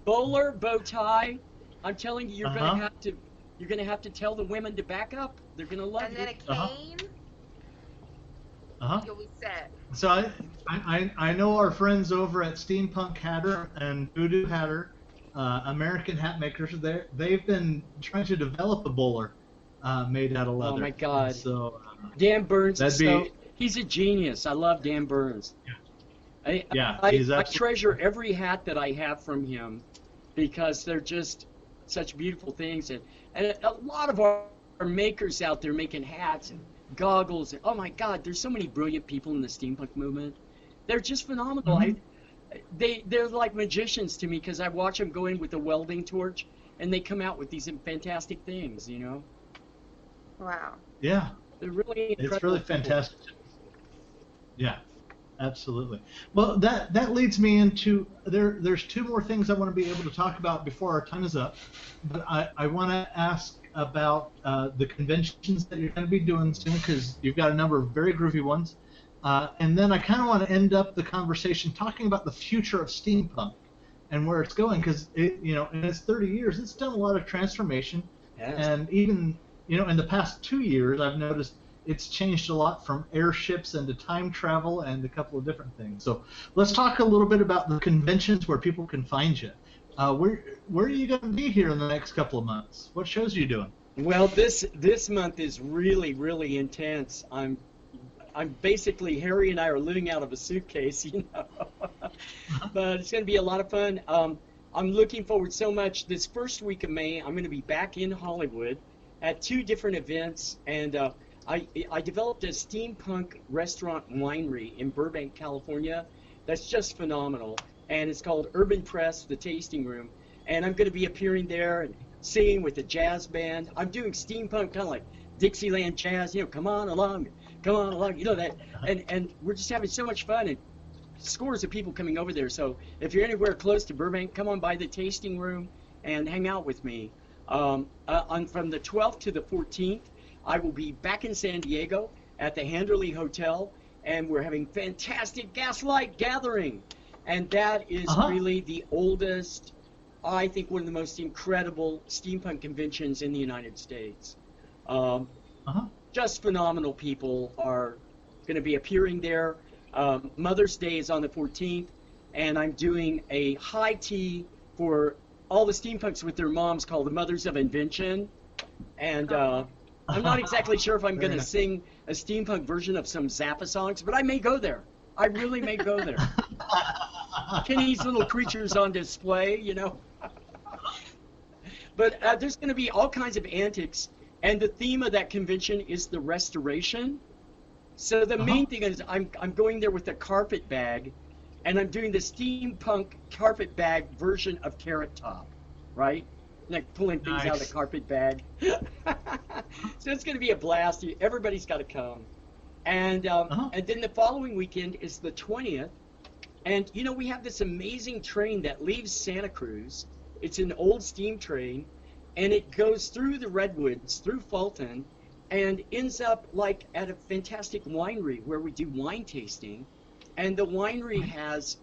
Bowler, bow tie. I'm telling you, you're gonna have to tell the women to back up. They're gonna love And then a you. cane. You'll be set. So I know our friends over at Steampunk Hatter and Voodoo Hatter, American hat makers. They've been trying to develop a bowler made out of leather. Oh my God. So Dan Burns that'd is be- he's a genius. I love Dan Burns. Yeah, I he's treasure every hat that I have from him because they're just such beautiful things. And a lot of our makers out there making hats and goggles. And, oh my God, there's so many brilliant people in the steampunk movement. They're just phenomenal. They're like magicians to me because I watch them go in with a welding torch and they come out with these fantastic things, you know? Wow. Yeah, They're really incredible. it's really people. fantastic. Yeah, absolutely. Well, that leads me into there's two more things I want to be able to talk about before our time is up. But I want to ask about the conventions that you're going to be doing soon because you've got a number of very groovy ones. And then I kind of want to end up the conversation talking about the future of steampunk and where it's going because in its 30 years, it's done a lot of transformation. Yes. And even in the past 2 years, I've noticed it's changed a lot from airships into time travel and a couple of different things. So let's talk a little bit about the conventions where people can find you. Where are you going to be here in the next couple of months? What shows are you doing? Well, this month is really, really intense. I'm basically, Harry and I are living out of a suitcase, you know. But it's going to be a lot of fun. I'm looking forward so much. This first week of May, I'm going to be back in Hollywood at 2 different events, and I developed a steampunk restaurant winery in Burbank, California. That's just phenomenal, and it's called Urban Press, the Tasting Room, and I'm going to be appearing there and singing with a jazz band. I'm doing steampunk, kind of like Dixieland jazz, come on along, you know that, and we're just having so much fun, and scores of people coming over there. So if you're anywhere close to Burbank, come on by the Tasting Room and hang out with me. From the 12th to the 14th, I will be back in San Diego at the Handerly Hotel, and we're having fantastic Gaslight Gathering, and that is really the oldest, I think one of the most incredible steampunk conventions in the United States. Just phenomenal people are going to be appearing there. Mother's Day is on the 14th, and I'm doing a high tea for all the steampunks with their moms called the Mothers of Invention. And I'm not exactly sure if I'm going to sing a steampunk version of some Zappa songs, but I may go there. I really may go there. Kenny's little creatures on display, But there's going to be all kinds of antics, and the theme of that convention is the restoration. So the main thing is I'm going there with a carpet bag, and I'm doing the steampunk carpet bag version of Carrot Top, right? Like pulling things out of the carpet bag. So it's going to be a blast. Everybody's got to come. And then the following weekend is the 20th. And, you know, we have this amazing train that leaves Santa Cruz. It's an old steam train, and it goes through the Redwoods, through Fulton, and ends up like at a fantastic winery where we do wine tasting. And the winery has,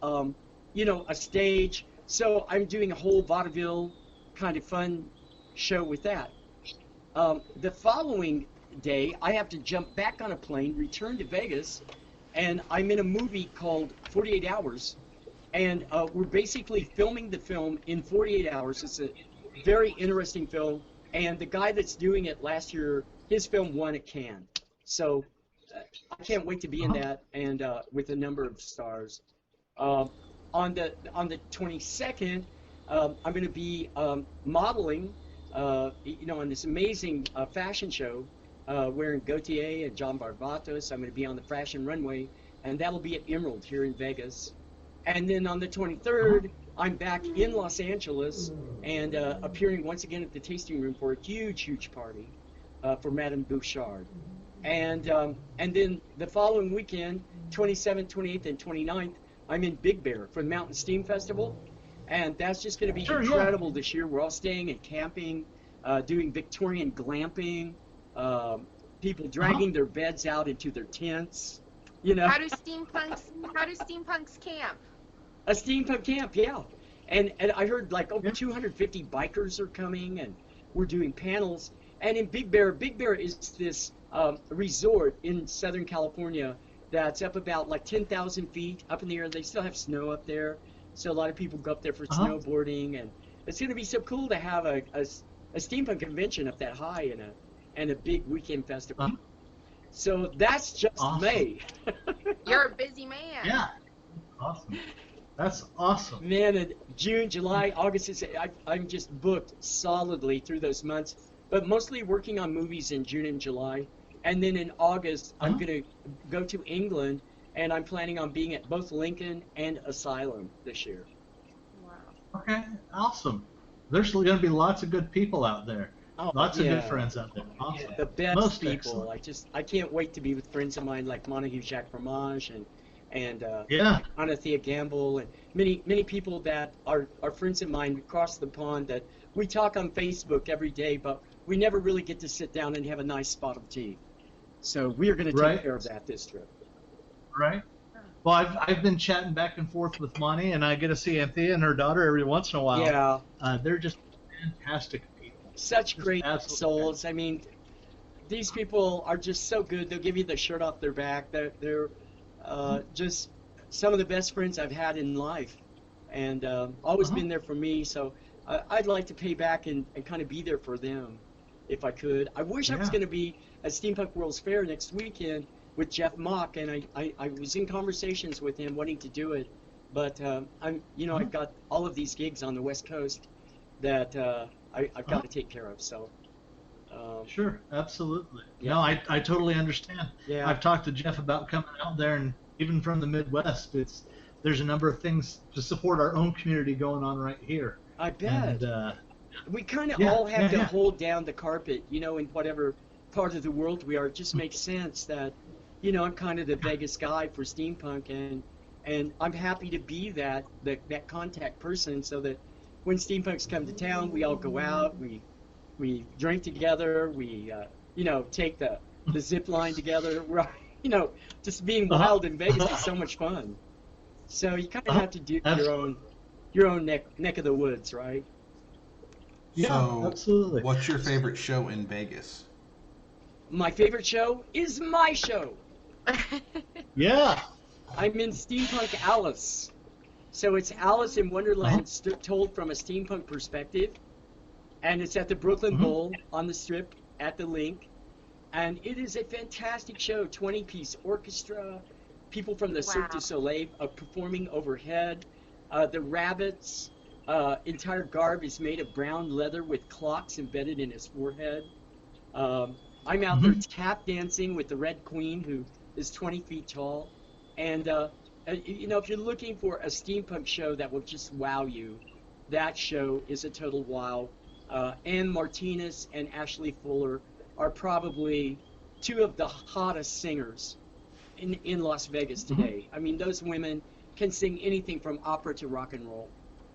you know, a stage. So I'm doing a whole vaudeville kind of fun show with that. The following day, I have to jump back on a plane, return to Vegas, and I'm in a movie called 48 Hours. And we're basically filming the film in 48 hours. It's a very interesting film. And the guy that's doing it last year, his film won at Cannes. So I can't wait to be in that, and with a number of stars. On the 22nd, I'm going to be modeling, you know, on this amazing fashion show, wearing Gaultier and John Barbatos. I'm going to be on the fashion runway, and that'll be at Emerald here in Vegas. And then on the 23rd, I'm back in Los Angeles and appearing once again at the tasting room for a huge, huge party for Madame Bouchard. And then the following weekend, 27th, 28th, and 29th, I'm in Big Bear for the Mountain Steam Festival. And that's just going to be incredible this year. We're all staying and camping, doing Victorian glamping, people dragging their beds out into their tents. You know. How do steampunks camp? A steampunk camp, yeah. And I heard like over 250 bikers are coming, and we're doing panels. And in Big Bear is this resort in Southern California that's up about like 10,000 feet up in the air. They still have snow up there, so a lot of people go up there for snowboarding, and it's going to be so cool to have a steampunk convention up that high and a big weekend festival. So that's just May. You're a busy man. Yeah. Awesome. That's awesome. Man, in June, July, August, I'm just booked solidly through those months, but mostly working on movies in June and July. And then in August, I'm going to go to England, and I'm planning on being at both Lincoln and Asylum this year. Wow. Okay, awesome. There's going to be lots of good people out there. Oh, lots of good friends out there. Awesome. The best Most people. Excellent. I can't wait to be with friends of mine like Montague Jacques Fromage and Anathea Gamble and many people that are friends of mine across the pond that we talk on Facebook every day, but we never really get to sit down and have a nice spot of tea. So we are going to take care of that this trip. Right. Well, I've been chatting back and forth with Monty, and I get to see Anthea and her daughter every once in a while. Yeah. They're just fantastic people. Such great souls. I mean, these people are just so good. They'll give you the shirt off their back. They're just some of the best friends I've had in life, and always been there for me. So I'd like to pay back and kind of be there for them if I could. I wish I was going to be at Steampunk World's Fair next weekend with Jeff Mock, and I was in conversations with him wanting to do it, but I've got all of these gigs on the West Coast that I've got to take care of. So. Sure, absolutely. Yeah. No, I totally understand. Yeah. I've talked to Jeff about coming out there, and even from the Midwest, there's a number of things to support our own community going on right here. I bet. And, we kind of all have to hold down the carpet, in whatever part of the world we are. It just makes sense that, I'm kind of the Vegas guy for steampunk, and I'm happy to be that contact person, so that when steampunks come to town, we all go out, we drink together, we take the zip line together. Just being wild in Vegas is so much fun. So you kind of have to do your own neck of the woods, right? Yeah, so, absolutely. What's your favorite show in Vegas? My favorite show is my show. Yeah. I'm in Steampunk Alice. So it's Alice in Wonderland told from a steampunk perspective. And it's at the Brooklyn Bowl on the Strip at the Link. And it is a fantastic show, 20-piece orchestra, people from the Cirque du Soleil performing overhead. The rabbit's entire garb is made of brown leather with clocks embedded in his forehead. I'm out there tap dancing with the Red Queen, who is 20 feet tall. And, you know, if you're looking for a steampunk show that will just wow you, that show is a total wow. Ann Martinez and Ashley Fuller are probably two of the hottest singers in Las Vegas today. I mean, those women can sing anything from opera to rock and roll.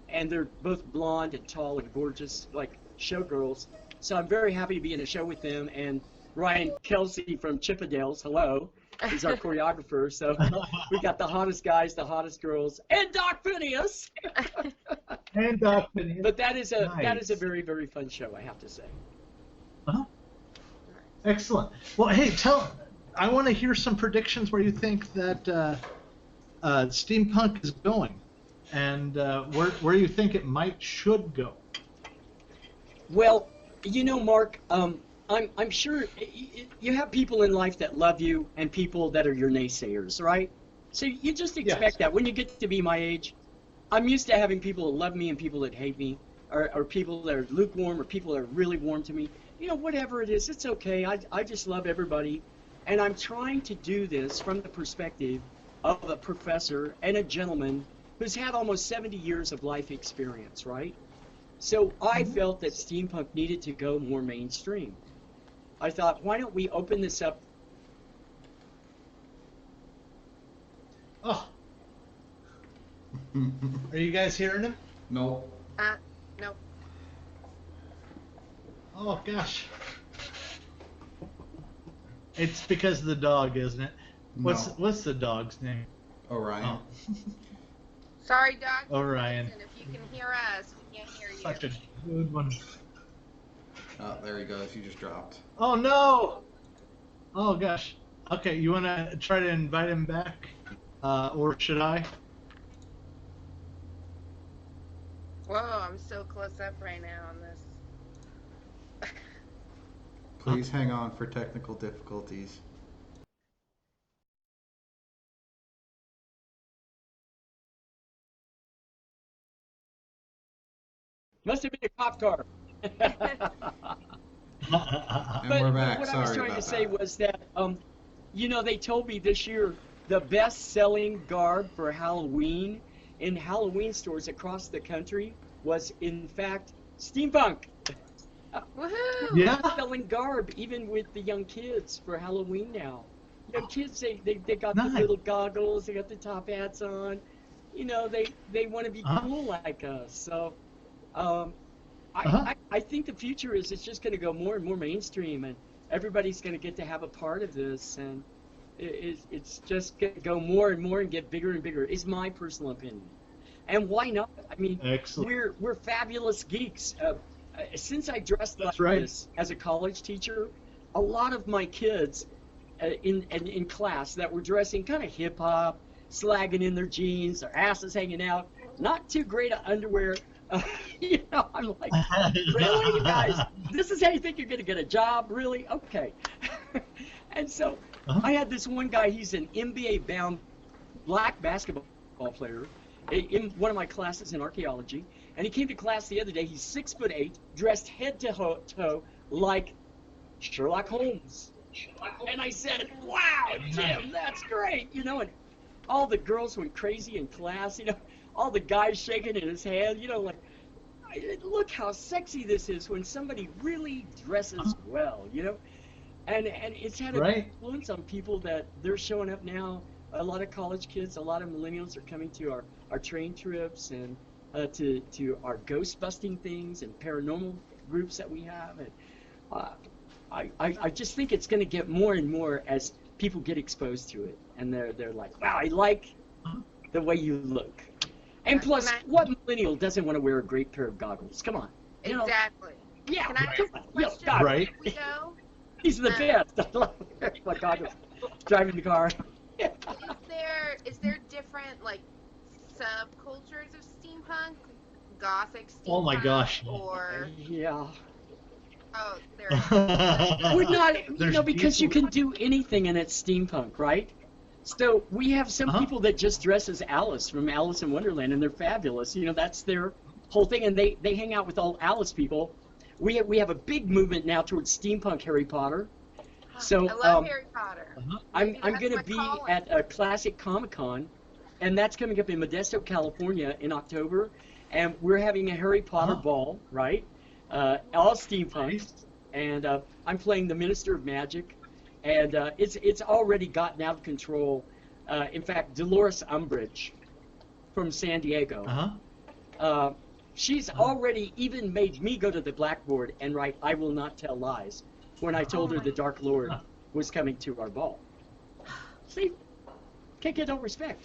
And they're both blonde and tall and gorgeous, like showgirls. So I'm very happy to be in a show with them. And Ryan Kelsey from Chippendales, hello, is our choreographer. So we got the hottest guys, the hottest girls, and Doc Phineas. And Doc Phineas. But that is a Nice. very, very fun show, I have to say. Uh-huh. Excellent. Well, hey, I want to hear some predictions where you think that steampunk is going, and where you think it should go. Well, you know, Mark, I'm sure you have people in life that love you and people that are your naysayers, right? So you just expect Yes. that when you get to be my age. I'm used to having people that love me and people that hate me, or people that are lukewarm or people that are really warm to me. You know, whatever it is, it's okay. I just love everybody. And I'm trying to do this from the perspective of a professor and a gentleman who's had almost 70 years of life experience, right? So I felt that steampunk needed to go more mainstream. I thought, why don't we open this up? Oh, are you guys hearing him? No. No. Oh gosh, it's because of the dog, isn't it? What's the dog's name? Orion. Oh. Sorry, Doc. Orion. Listen, if you can hear us, we can't hear you. Such a good one. Oh, there he goes. He just dropped. Oh no! Oh gosh. Okay, you want to try to invite him back, or should I? Whoa, I'm so close up right now on this. Please hang on for technical difficulties. Must have been a cop car. And But we're back. what I Sorry was trying about to say that. was that, you know, they told me this year the best-selling garb for Halloween in Halloween stores across the country was, in fact, steampunk. Woohoo! Yeah. Selling garb, even with the young kids for Halloween now. Young kids, they got Nice. the little goggles, they got the top hats on. You know, they want to be Uh-huh. cool like us. So, Uh-huh. I think the future is it's just going to go more and more mainstream, and everybody's going to get to have a part of this, and it's just going to go more and more and get bigger and bigger. Is my personal opinion. And why not? I mean, Excellent. we're fabulous geeks. Since I dressed like That's right. this as a college teacher, a lot of my kids in class that were dressing kind of hip hop, slagging in their jeans, their asses hanging out, not too great at underwear. You know, I'm like, really, you guys? This is how you think you're going to get a job? Really? Okay. And so I had this one guy, he's an NBA-bound black basketball player in one of my classes in archaeology, and he came to class the other day. He's 6'8", dressed head to toe like Sherlock Holmes. And I said, wow, Jim, that's great, you know, and all the girls went crazy in class, you know, all the guys shaking in his hand, you know, like, look how sexy this is when somebody really dresses well, you know, and it's had a Right. influence on people that they're showing up now. A lot of college kids, a lot of millennials are coming to our train trips and to our ghost busting things and paranormal groups that we have, and I just think it's going to get more and more as people get exposed to it, and they're like, wow, I like the way you look. And plus, what millennial doesn't want to wear a great pair of goggles? Come on. You know? Exactly. Yeah. Can I ask a question goggles. Right. before we go? These are the best. I love my goggles. Driving the car. Is there different like subcultures of steampunk? Gothic steampunk? Oh my gosh. Or Yeah. oh, there. We're not, you There's know, because you people- can do anything and it's steampunk, right? So we have some people that just dress as Alice from Alice in Wonderland, and they're fabulous. You know, that's their whole thing, and they hang out with all Alice people. We have a big movement now towards steampunk Harry Potter. So I love Harry Potter. I'm Maybe going that's to my be calling. at a Classic Comicon, and that's coming up in Modesto, California in October, and we're having a Harry Potter ball, right? All steampunk, and I'm playing the Minister of Magic, and it's already gotten out of control. In fact, Dolores Umbridge from San Diego, she's already even made me go to the blackboard and write "I will not tell lies" when I told her the Dark Lord was coming to our ball. See, can't get no respect.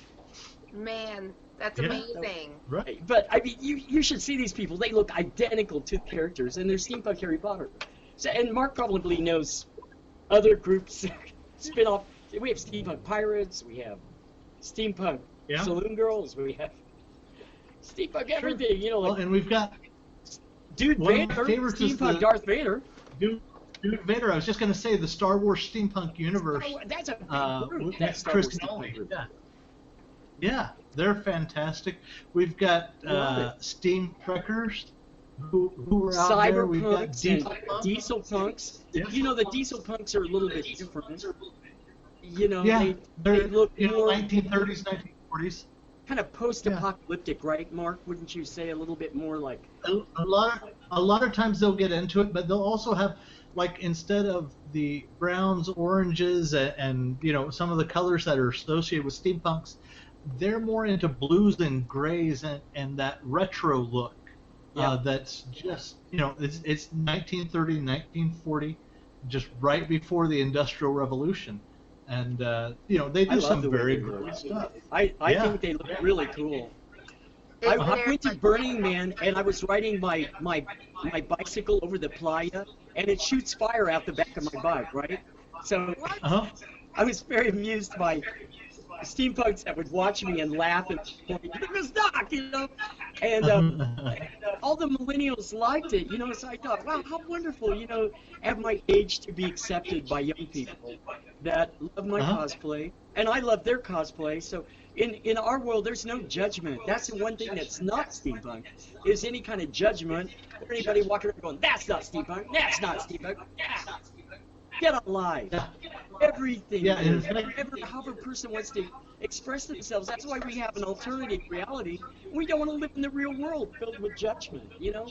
Man, that's amazing. Right. But I mean, you should see these people. They look identical to the characters, and they're steampunk Harry Potter. So, and Mark probably knows other groups spin off. We have steampunk pirates. We have steampunk saloon girls. We have steampunk everything. You know, like and we've got Dude one of my Vader, favorites is steampunk the- Darth Vader. Dude Vader. I was just going to say the Star Wars steampunk universe. Oh, that's a big group. That's Star Chris Wars steampunk Nolan. group. Yeah, they're fantastic. We've got Steam Trekkers who are out there. We've got Diesel punks. Yeah. You know, the diesel punks are a little bit different. You know, Yeah, they look more 1930s, 1940s. kind of post-apocalyptic, right, Mark? Wouldn't you say a little bit more like? A lot of times they'll get into it, but they'll also have, like, instead of the browns, oranges, and you know, some of the colors that are associated with steampunks, they're more into blues and grays and that retro look. That's just, you know, it's 1930, 1940, just right before the Industrial Revolution. And, you know, they do some very great stuff. I think they look really cool. I went to Burning Man, and I was riding my bicycle over the playa, and it shoots fire out the back of my bike, right? So I was very amused by steampunks that would watch me and laugh and point, "It was Doc," you know, and all the millennials liked it, you know. So I thought, wow, how wonderful, you know, at my age to be accepted by young people that love my cosplay, and I love their cosplay. So in our world, there's no judgment. That's the one thing that's not steampunk, is any kind of judgment or anybody walking around going, "That's not steampunk. That's not steampunk." Get alive. Everything. However a person wants to express themselves. That's why we have an alternative reality. We don't want to live in the real world filled with judgment, you know?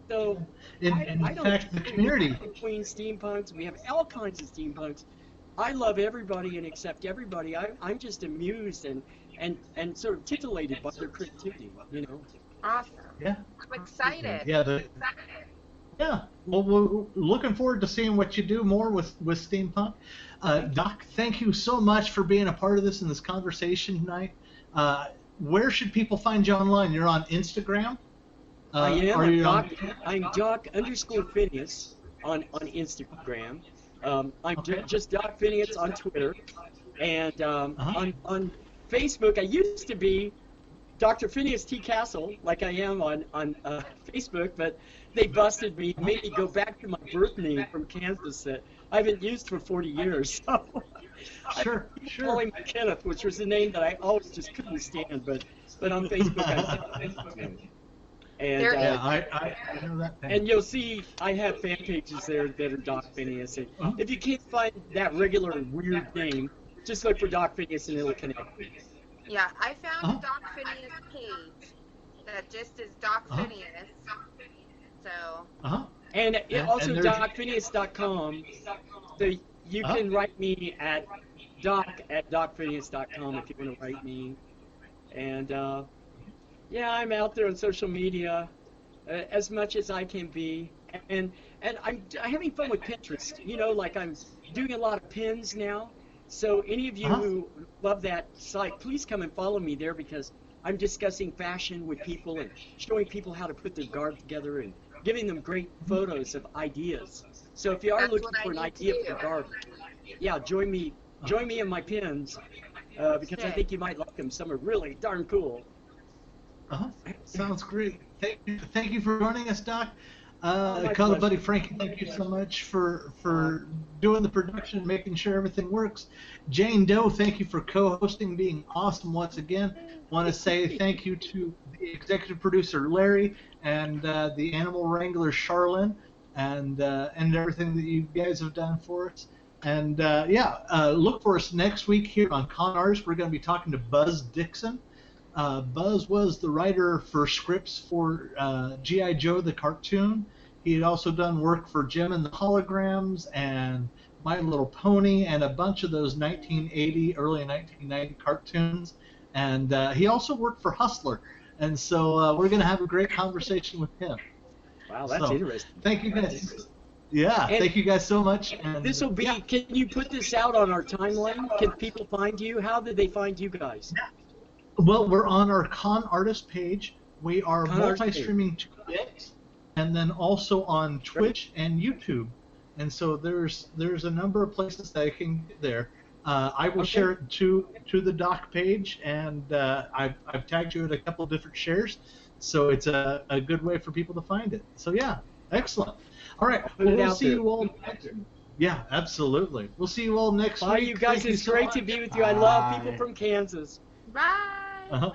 So in fact, the community between steampunks, we have all kinds of steampunks. I love everybody and accept everybody. I'm just amused and sort of titillated by their creativity, you know? Awesome. Yeah. I'm excited. Yeah. Well, we're looking forward to seeing what you do more with steampunk. Doc, thank you so much for being a part of this in this conversation tonight. Where should people find you online? You're on Instagram? I am. I'm Doc_Phineas on Instagram. I'm just Doc Phineas on Twitter. And on Facebook, I used to be Dr. Phineas T. Castle, like I am on Facebook, but they busted me, made me go back to my birth name from Kansas that I haven't used for 40 years. So Sure. calling me Kenneth, which was the name that I always just couldn't stand, but on Facebook I and I know that. and you'll see I have fan pages there that are Doc Phineas. And if you can't find that regular weird name, just look for Doc Phineas and it'll connect. Yeah, I found a Doc Phineas page that just is Doc Phineas. So. And also DocPhineas.com. So you can write me at doc@docphineas.com if you want to write me. And yeah, I'm out there on social media as much as I can be. And I'm having fun with Pinterest. You know, like I'm doing a lot of pins now. So any of you who love that site, please come and follow me there because I'm discussing fashion with people and showing people how to put their garb together and giving them great photos of ideas. So if you are looking for an idea for garb, yeah, join me in my pins because I think you might like them. Some are really darn cool. Sounds great. Thank you for joining us, Doc. Color Buddy Frankie, thank you so much for doing the production, making sure everything works. Jane Doe, thank you for co-hosting, being awesome once again. Want to say thank you to the executive producer Larry and the animal wrangler Charlene and everything that you guys have done for us. And look for us next week here on Con Artists. We're going to be talking to Buzz Dixon. Buzz was the writer for scripts for G.I. Joe the cartoon. He had also done work for Jem and the Holograms and My Little Pony and a bunch of those 1980, early 1990 cartoons. And he also worked for Hustler. And so we're going to have a great conversation with him. Wow, that's interesting. Thank you guys. Yeah, And thank you guys so much. And this will be, can you put this out on our timeline? Can people find you? How did they find you guys? Well, we're on our Con Artist page. We are Con Artist multi-streaming to Twitch, and then also on Twitch and YouTube. And so there's a number of places that I can get there. I will share it to the doc page, and I've tagged you at a couple of different shares, so it's a good way for people to find it. So yeah, excellent. All right, well, we'll see you all next. Yeah, absolutely. We'll see you all next week. Bye, you guys. It's great to be with you. I love people from Kansas. Bye.